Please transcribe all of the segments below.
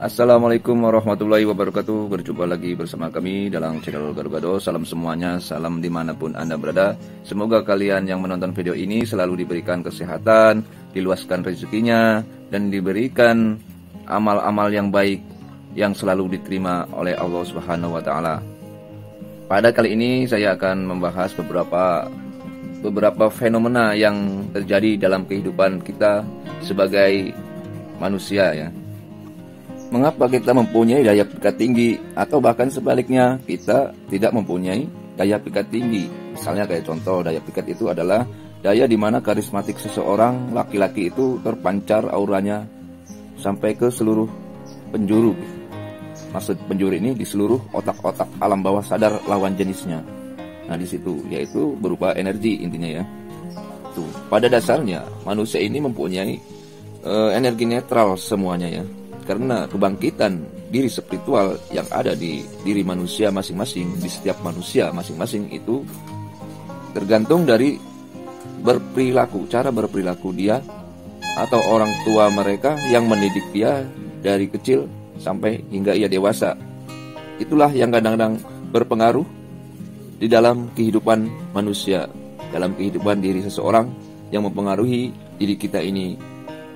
Assalamualaikum warahmatullahi wabarakatuh. Berjumpa lagi bersama kami dalam channel Gado-Gado. Salam semuanya, salam dimanapun Anda berada. Semoga kalian yang menonton video ini selalu diberikan kesehatan, diluaskan rezekinya, dan diberikan amal-amal yang baik yang selalu diterima oleh Allah Subhanahu wa Ta'ala. Pada kali ini saya akan membahas beberapa fenomena yang terjadi dalam kehidupan kita sebagai manusia, ya. Mengapa kita mempunyai daya pikat tinggi atau bahkan sebaliknya kita tidak mempunyai daya pikat tinggi? Misalnya kayak contoh, daya pikat itu adalah daya di mana karismatik seseorang laki-laki itu terpancar auranya sampai ke seluruh penjuru. Maksud penjuru ini di seluruh otak-otak alam bawah sadar lawan jenisnya. Nah, di situ yaitu berupa energi intinya, ya. Tuh, pada dasarnya manusia ini mempunyai energi netral semuanya, ya. Karena kebangkitan diri spiritual yang ada di diri manusia masing-masing, di setiap manusia masing-masing itu tergantung dari berperilaku, cara berperilaku dia atau orang tua mereka yang mendidik dia dari kecil sampai hingga ia dewasa. Itulah yang kadang-kadang berpengaruh di dalam kehidupan manusia, dalam kehidupan diri seseorang yang mempengaruhi diri kita ini.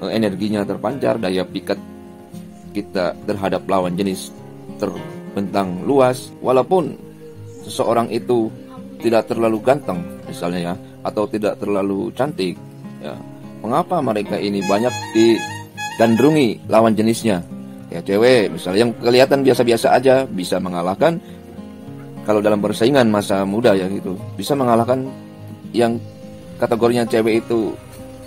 Energinya terpancar, daya pikat kita terhadap lawan jenis terbentang luas, walaupun seseorang itu tidak terlalu ganteng misalnya, ya, atau tidak terlalu cantik, ya. Mengapa mereka ini banyak digandrungi lawan jenisnya? Ya, cewek misalnya yang kelihatan biasa-biasa aja bisa mengalahkan, kalau dalam persaingan masa muda, ya gitu, bisa mengalahkan yang kategorinya cewek itu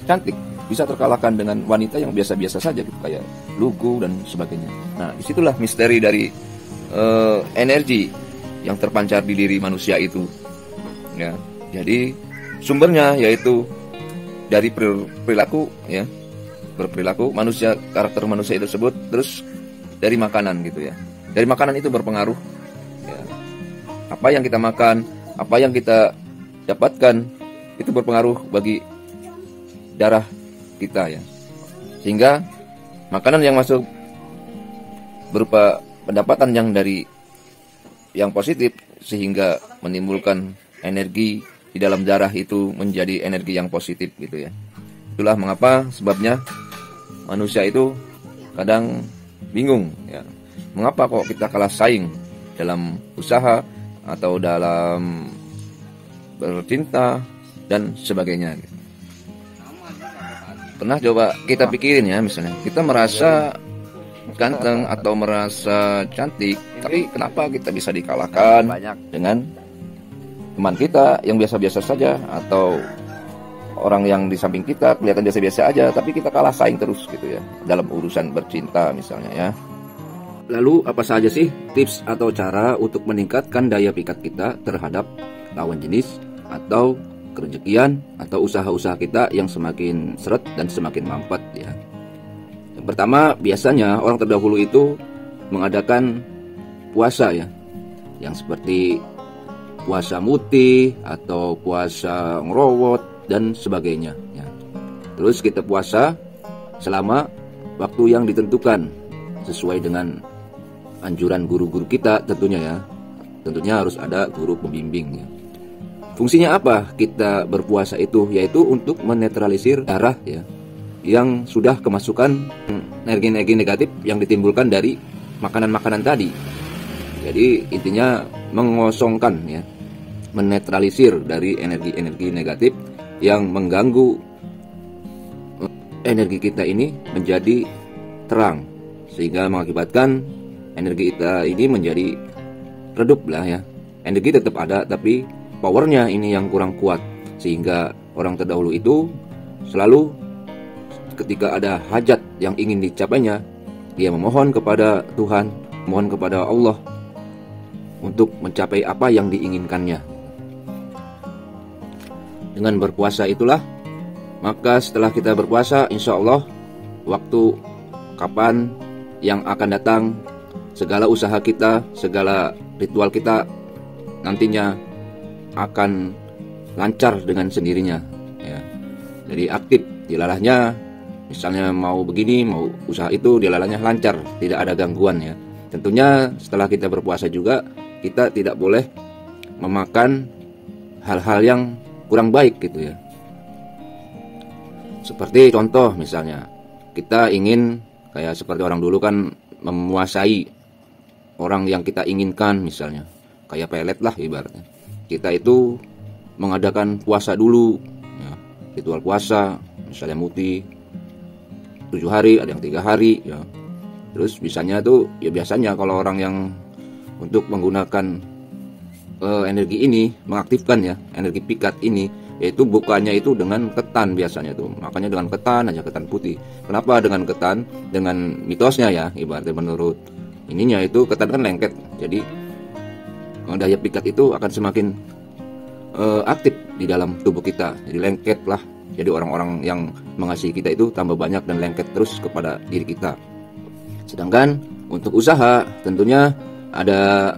cantik, bisa terkalahkan dengan wanita yang biasa-biasa saja gitu, kayak lugu dan sebagainya. Nah, disitulah misteri dari energi yang terpancar di diri manusia itu, ya. Jadi sumbernya yaitu dari perilaku, ya, berperilaku manusia, karakter manusia itu tersebut, terus dari makanan gitu, ya. Dari makanan itu berpengaruh, ya. Apa yang kita makan, apa yang kita dapatkan itu berpengaruh bagi darah kita, ya. Sehingga makanan yang masuk berupa pendapatan yang positif, sehingga menimbulkan energi di dalam darah itu menjadi energi yang positif gitu, ya. Itulah mengapa sebabnya manusia itu kadang bingung, ya. Mengapa kok kita kalah saing dalam usaha atau dalam bercinta dan sebagainya, gitu. Pernah coba kita pikirin, ya, misalnya kita merasa ganteng atau merasa cantik, tapi kenapa kita bisa dikalahkan dengan teman kita yang biasa-biasa saja, atau orang yang di samping kita kelihatan biasa-biasa aja, tapi kita kalah saing terus gitu, ya, dalam urusan bercinta misalnya, ya. Lalu apa saja sih tips atau cara untuk meningkatkan daya pikat kita terhadap lawan jenis atau kerejekian atau usaha-usaha kita yang semakin seret dan semakin mampet, ya. Yang pertama, biasanya orang terdahulu itu mengadakan puasa, ya, yang seperti puasa mutih atau puasa ngerowot dan sebagainya, ya. Terus kita puasa selama waktu yang ditentukan sesuai dengan anjuran guru-guru kita tentunya, ya. Tentunya harus ada guru pembimbing, ya. Fungsinya apa kita berpuasa itu? Yaitu untuk menetralisir darah, ya, yang sudah kemasukan energi-energi negatif yang ditimbulkan dari makanan-makanan tadi. Jadi intinya mengosongkan, ya, menetralisir dari energi-energi negatif yang mengganggu energi kita ini menjadi terang, sehingga mengakibatkan energi kita ini menjadi redup lah, ya. Energi tetap ada, tapi powernya ini yang kurang kuat, sehingga orang terdahulu itu selalu ketika ada hajat yang ingin dicapainya, dia memohon kepada Tuhan, memohon kepada Allah untuk mencapai apa yang diinginkannya. Dengan berpuasa itulah, maka setelah kita berpuasa, insya Allah waktu kapan yang akan datang, segala usaha kita, segala ritual kita nantinya akan lancar dengan sendirinya, ya. Jadi aktif dilalahnya misalnya mau begini, mau usaha itu, dilalanya lancar, tidak ada gangguan ya. Tentunya setelah kita berpuasa juga, kita tidak boleh memakan hal-hal yang kurang baik gitu ya. Seperti contoh misalnya, kita ingin kayak seperti orang dulu kan memuasai orang yang kita inginkan, misalnya kayak pelet lah ibaratnya. Kita itu mengadakan puasa dulu ya, ritual puasa, misalnya muti 7 hari, ada yang 3 hari ya. Terus bisanya tuh ya, biasanya kalau orang yang untuk menggunakan energi ini, mengaktifkan ya energi pikat ini, yaitu bukanya itu dengan ketan biasanya tuh. Makanya dengan ketan aja, ketan putih. Kenapa dengan ketan? Dengan mitosnya ya, ibaratnya menurut ininya itu ketan kan lengket. Jadi daya pikat itu akan semakin aktif di dalam tubuh kita. Jadi lengket lah. Jadi orang-orang yang mengasihi kita itu tambah banyak dan lengket terus kepada diri kita. Sedangkan untuk usaha tentunya ada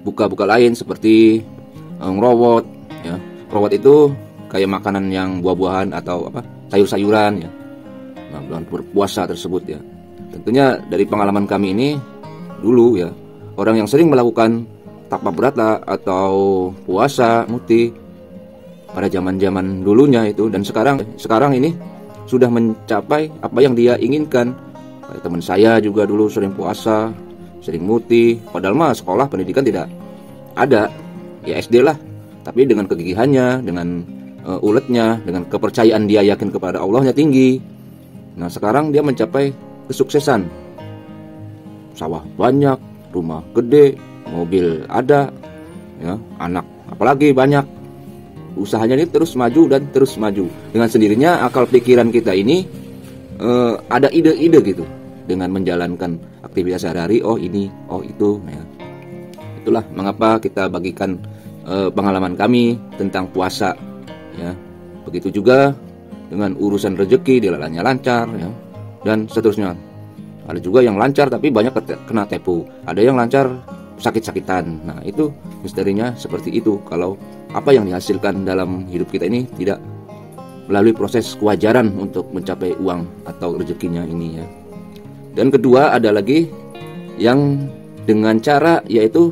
buka-buka lain seperti ngerowot ya. Ngerowot itu kayak makanan yang buah-buahan atau apa, sayur-sayuran ya. Nah, bulan berpuasa tersebut ya. Tentunya dari pengalaman kami ini dulu ya, orang yang sering melakukan tapa berata atau puasa muti pada zaman-zaman dulunya itu, dan sekarang ini sudah mencapai apa yang dia inginkan. Kayak teman saya juga dulu sering puasa, sering muti, padahal mah sekolah pendidikan tidak ada, ya SD lah. Tapi dengan kegigihannya, dengan uletnya, dengan kepercayaan dia yakin kepada Allahnya tinggi. Nah sekarang dia mencapai kesuksesan. Sawah banyak, rumah gede, mobil ada, ya, anak apalagi banyak. Usahanya ini terus maju dan terus maju. Dengan sendirinya akal pikiran kita ini ada ide-ide gitu. Dengan menjalankan aktivitas sehari-hari, oh ini, oh itu. Nah, itulah mengapa kita bagikan pengalaman kami tentang puasa. Ya, begitu juga dengan urusan rezeki, dilalanya lancar ya, dan seterusnya. Ada juga yang lancar tapi banyak kena tepu. Ada yang lancar sakit-sakitan. Nah itu misterinya seperti itu. Kalau apa yang dihasilkan dalam hidup kita ini tidak melalui proses kewajaran untuk mencapai uang atau rezekinya ini ya. Dan kedua ada lagi yang dengan cara yaitu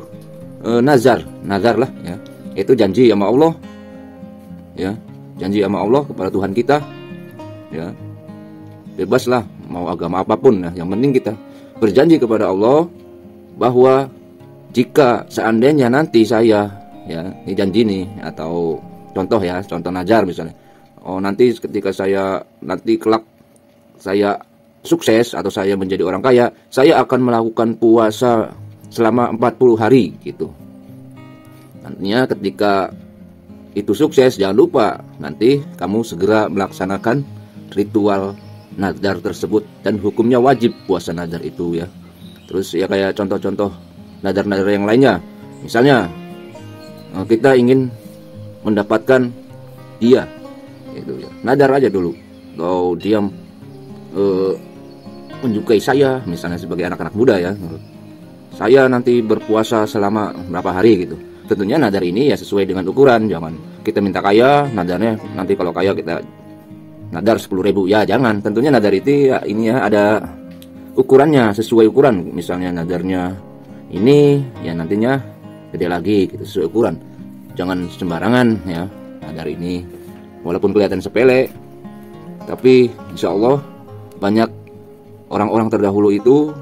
nazar lah ya. Itu janji sama Allah. Ya, janji sama Allah kepada Tuhan kita ya, bebaslah mau agama apapun ya, yang penting kita berjanji kepada Allah bahwa jika seandainya nanti saya ya, ini janji nih, atau contoh ya, contoh nazar misalnya, oh nanti ketika saya nanti kelak saya sukses atau saya menjadi orang kaya, saya akan melakukan puasa selama 40 hari gitu. Nantinya ketika itu sukses, jangan lupa nanti kamu segera melaksanakan ritual nazar tersebut, dan hukumnya wajib puasa nazar itu ya. Terus ya kayak contoh-contoh nazar-nazar yang lainnya, misalnya kita ingin mendapatkan dia itu ya, nazar aja dulu, kalau dia menyukai saya misalnya sebagai anak-anak muda ya, saya nanti berpuasa selama berapa hari gitu. Tentunya nazar ini ya sesuai dengan ukuran. Jangan kita minta kaya, nadarnya nanti kalau kaya kita nadar 10.000 ya, jangan. Tentunya nadar itu ya, ini ya ada ukurannya, sesuai ukuran. Misalnya nadarnya ini ya nantinya gede lagi gitu, sesuai ukuran. Jangan sembarangan ya nadar ini, walaupun kelihatan sepele, tapi insya Allah banyak orang-orang terdahulu itu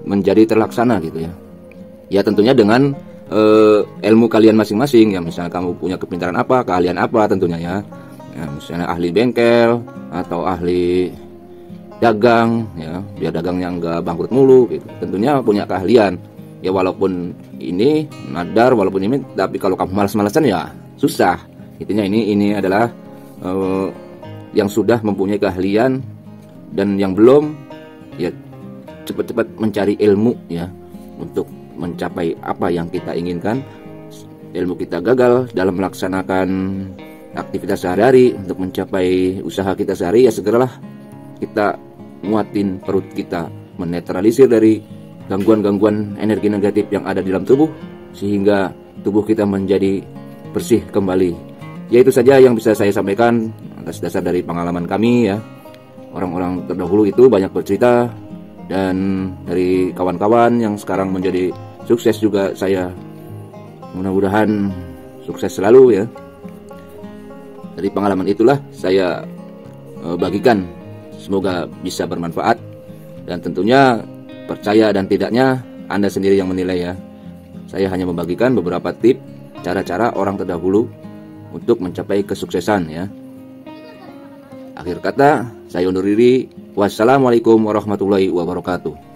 menjadi terlaksana gitu ya. Ya tentunya dengan ilmu kalian masing-masing ya. Misalnya kamu punya kepintaran apa, keahlian apa tentunya ya. Ya misalnya ahli bengkel atau ahli dagang ya, biar dagangnya nggak bangkrut mulu gitu. Tentunya punya keahlian ya, walaupun ini nadar, walaupun ini, tapi kalau kamu malas-malasan ya susah. Intinya ini adalah yang sudah mempunyai keahlian, dan yang belum ya cepat-cepat mencari ilmu ya untuk mencapai apa yang kita inginkan. Ilmu kita gagal dalam melaksanakan aktivitas sehari-hari untuk mencapai usaha kita sehari, ya segeralah kita muatin perut kita, menetralisir dari gangguan-gangguan energi negatif yang ada di dalam tubuh, sehingga tubuh kita menjadi bersih kembali. Ya itu saja yang bisa saya sampaikan atas dasar dari pengalaman kami ya. orang-orang terdahulu itu banyak bercerita, dan dari kawan-kawan yang sekarang menjadi sukses juga saya mudah-mudahan sukses selalu ya. Dari pengalaman itulah saya bagikan, semoga bisa bermanfaat, dan tentunya percaya dan tidaknya Anda sendiri yang menilai ya. Saya hanya membagikan beberapa tips, cara-cara orang terdahulu untuk mencapai kesuksesan ya. Akhir kata, saya undur diri. Wassalamualaikum warahmatullahi wabarakatuh.